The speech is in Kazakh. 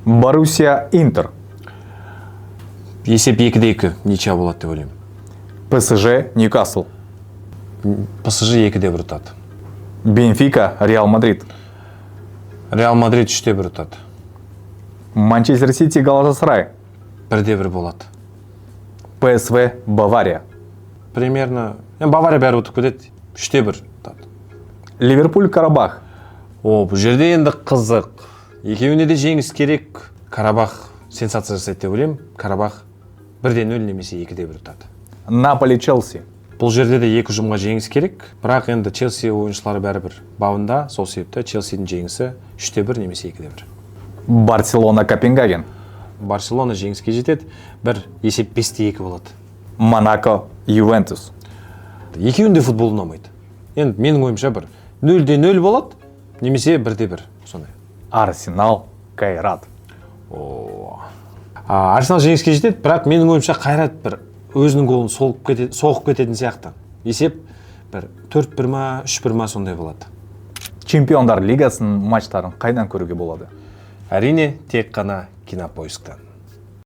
Боруссия Интер. Есеп 2-2 ничья болады деп ойлаймын. ПСЖ Ньюкасл. ПСЖ 2-1 ұтады. Бенфика Реал Мадрид. Реал Мадрид 3-1 ұтады. Манчестер Сити Галатасарай. 1-1 болады. ПСВ Бавария. Примерно, Бавария бәрі ұтып кетеді. 3-1 ұтады. Ливерпуль Карабах. Бұл жерде енді қызық. Екеуіне де жеңіс керек. Карабах сенсация жасайды деп ойлаймын. Карабах 1-0 немесе 2-1 ұтады. Наполи Челси. Бұл жерде де екі ұжымға жеңіс керек. Бірақ енді Челси ойыншылары бәрібір бабында, сол себепті Челсидің жеңісі 3-1 немесе 2-1. Барселона Копенгаген. Барселона жеңіске жетеді. Бір есеп 5-2 болады. Монако Ювентус. Екеуінде футбол ұнамайды. Енді менің ойымша бір 0-0 болады, немесе 1-1 сондай. Арсенал Кайрат. Арсенал жеңіске жетеді, бірақ менің ойымша Қайрат бір өзінің голын соғып кететін сияқты. Есеп бір 4-1 ма, 3-1 ма сондай болады. Чемпиондар лигасының матчтарын қайдан көруге болады? Әрине, тек қана Кинопоисктан.